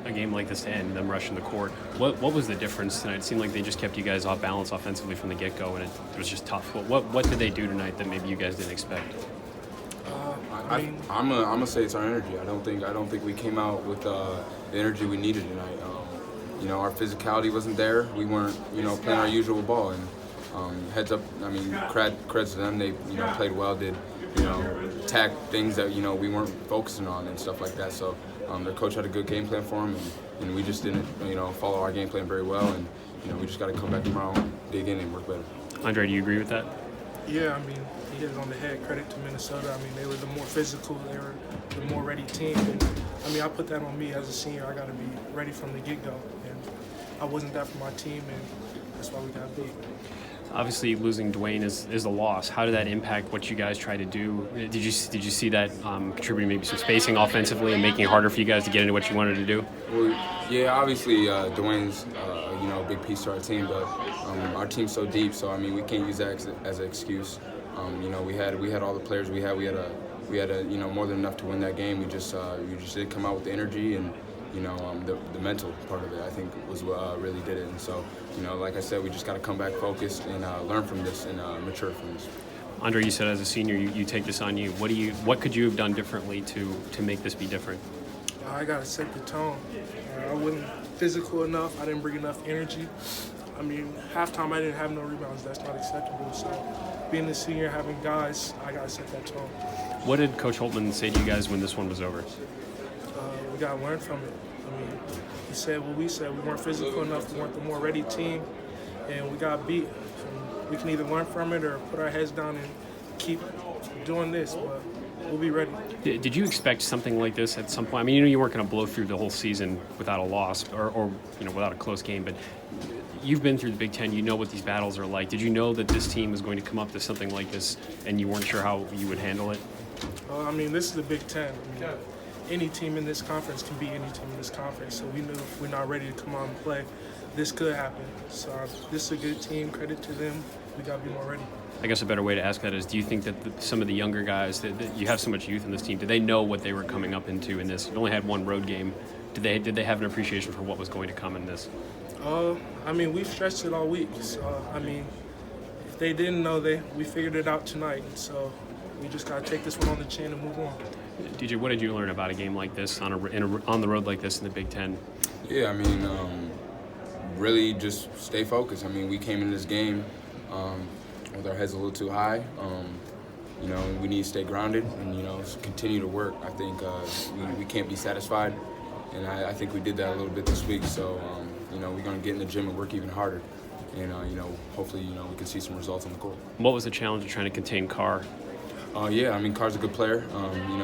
a game like this to end, them rushing the court. What was the difference tonight? It seemed like they just kept you guys off balance offensively from the get-go, and it was just tough. What did they do tonight that maybe you guys didn't expect? I'm gonna say it's our energy. I don't think we came out with the energy we needed tonight. Our physicality wasn't there. We weren't playing our usual ball. And heads up, I mean, credits to them. They played well. Did attack things that we weren't focusing on and stuff like that. So their coach had a good game plan for them, and we just didn't follow our game plan very well. And we just got to come back tomorrow, dig in, and work better. Andre, do you agree with that? Yeah, I mean, he hit it on the head. Credit to Minnesota. I mean, they were the more physical, they were the more ready team. And I mean, I put that on me as a senior. I got to be ready from the get-go, and I wasn't that for my team, and that's why we got beat. Obviously, losing Dwayne is a loss. How did that impact what you guys try to do? Did you see that contributing maybe some spacing offensively and making it harder for you guys to get into what you wanted to do? Well, yeah, obviously a big piece to our team, but our team's so deep, so I mean we can't use that as an excuse. We had all the players we had. We had more than enough to win that game. We just didn't come out with the energy and. The mental part of it, I think, was what really did it. And so, like I said, we just got to come back focused and learn from this and mature from this. Andre, you said as a senior, you take this on you. What could you have done differently to make this be different? I got to set the tone. I wasn't physical enough. I didn't bring enough energy. I mean, halftime I didn't have no rebounds. That's not acceptable. So being a senior, having guys, I got to set that tone. What did Coach Holtman say to you guys when this one was over? We got to learn from it. I mean, he said what we said. We weren't physical enough. We weren't the more ready team, and we got beat. So we can either learn from it or put our heads down and keep doing this, but we'll be ready. Did you expect something like this at some point? I mean, you weren't going to blow through the whole season without a loss or without a close game, but you've been through the Big Ten. You know what these battles are like. Did you know that this team was going to come up to something like this, and you weren't sure how you would handle it? I mean, this is the Big Ten. I mean, any team in this conference can beat any team in this conference. So we knew if we're not ready to come out and play, this could happen. So this is a good team. Credit to them. We got to be more ready. I guess a better way to ask that is, do you think that some of the younger guys, that you have so much youth in this team, do they know what they were coming up into in this? You only had one road game. Did they have an appreciation for what was going to come in this? I mean, we've stretched it all week. So, I mean, if they didn't know, we figured it out tonight. So we just got to take this one on the chin and move on. DJ, what did you learn about a game like this on the road like this in the Big Ten? Yeah, I mean, really just stay focused. I mean, we came in this game with our heads a little too high. We need to stay grounded and continue to work. I think we can't be satisfied, and I think we did that a little bit this week. So we're going to get in the gym and work even harder, and hopefully we can see some results on the court. What was the challenge of trying to contain Carr? Yeah, I mean, Carr's a good player.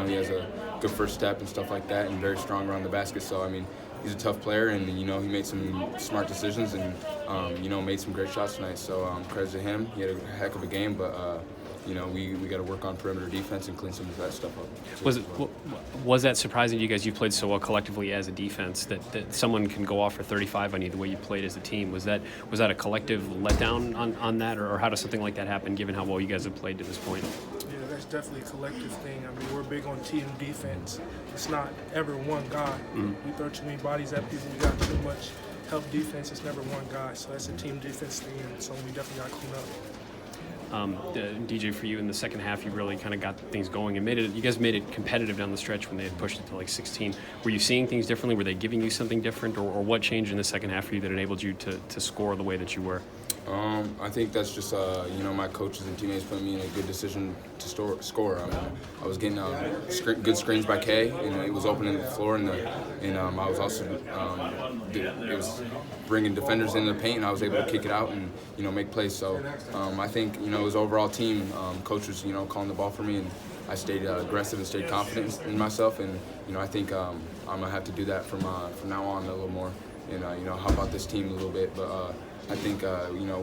He has a good first step and stuff like that, and very strong around the basket. So, I mean, he's a tough player, and, he made some smart decisions and, made some great shots tonight. So, credit to him. He had a heck of a game, but, we got to work on perimeter defense and clean some of that stuff up. Was that surprising to you guys? You played so well collectively as a defense that someone can go off for 35 on you the way you played as a team. Was that a collective letdown on that, or how does something like that happen given how well you guys have played to this point? Yeah, that's definitely a collective thing. I mean, we're big on team defense. It's not ever one guy. Mm-hmm. We throw too many bodies at people. We got too much help defense. It's never one guy. So that's a team defense thing, and so we definitely got to clean up. DJ, for you in the second half, you really kind of got things going and you guys made it competitive down the stretch when they had pushed it to like 16. Were you seeing things differently? Were they giving you something different, or what changed in the second half for you that enabled you to score the way that you were? I think that's just my coaches and teammates put me in a good decision to score. I was getting good screens by Kay, and it was opening the floor, and I was also it was bringing defenders into the paint, and I was able to kick it out and make plays. So I think it was overall team. Coach was calling the ball for me, and I stayed aggressive and stayed confident in myself, and I think I'm gonna have to do that from now on a little more, and help out this team a little bit, but. I think,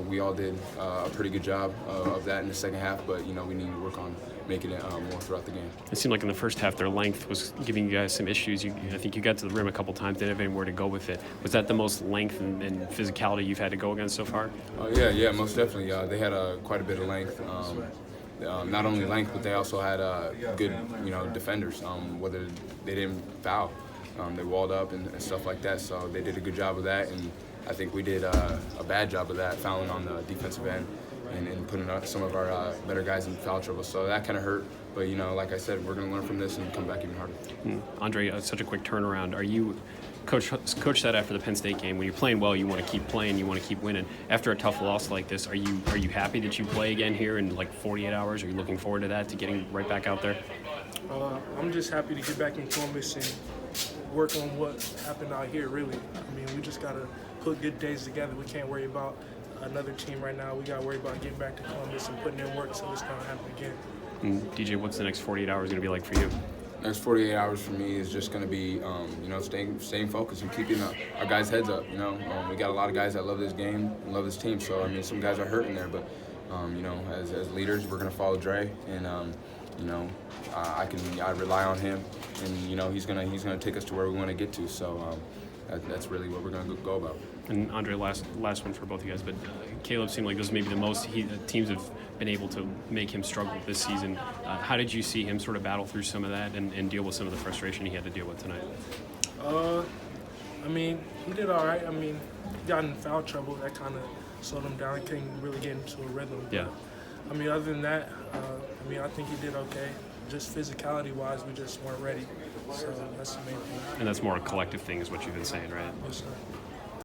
we all did a pretty good job of that in the second half, but, we need to work on making it more throughout the game. It seemed like in the first half their length was giving you guys some issues. I think you got to the rim a couple times, didn't have anywhere to go with it. Was that the most length and physicality you've had to go against so far? Yeah, most definitely. They had quite a bit of length. Not only length, but they also had good, defenders, whether they didn't foul. They walled up and stuff like that. So they did a good job of that, and I think we did a bad job of that, fouling on the defensive end and putting some of our better guys in foul trouble. So that kind of hurt. But, like I said, we're going to learn from this and come back even harder. Andre, such a quick turnaround. Are you, Coach said after the Penn State game, when you're playing well, you want to keep playing, you want to keep winning. After a tough loss like this, are you happy that you play again here in like 48 hours? Are you looking forward to that, to getting right back out there? I'm just happy to get back in Columbus and work on what happened out here, really. I mean, we just got to put good days together. We can't worry about another team right now. We got to worry about getting back to Columbus and putting in work so it's going to happen again. And DJ, what's the next 48 hours going to be like for you? Next 48 hours for me is just going to be, staying focused and keeping our guys' heads up. We got a lot of guys that love this game and love this team. So, some guys are hurting there, but, as leaders, we're going to follow Dre, and, I rely on him, and, he's gonna take us to where we want to get to. So, that's really what we're going to go about. And Andre, last one for both of you guys, but Caleb seemed like this was maybe the most teams have been able to make him struggle this season. How did you see him sort of battle through some of that and deal with some of the frustration he had to deal with tonight? He did all right. He got in foul trouble. That kind of slowed him down. He couldn't really get into a rhythm. Yeah. Other than that, I think he did okay. Just physicality-wise, we just weren't ready. So that's the main thing. And that's more a collective thing is what you've been saying, right? Yes, sir.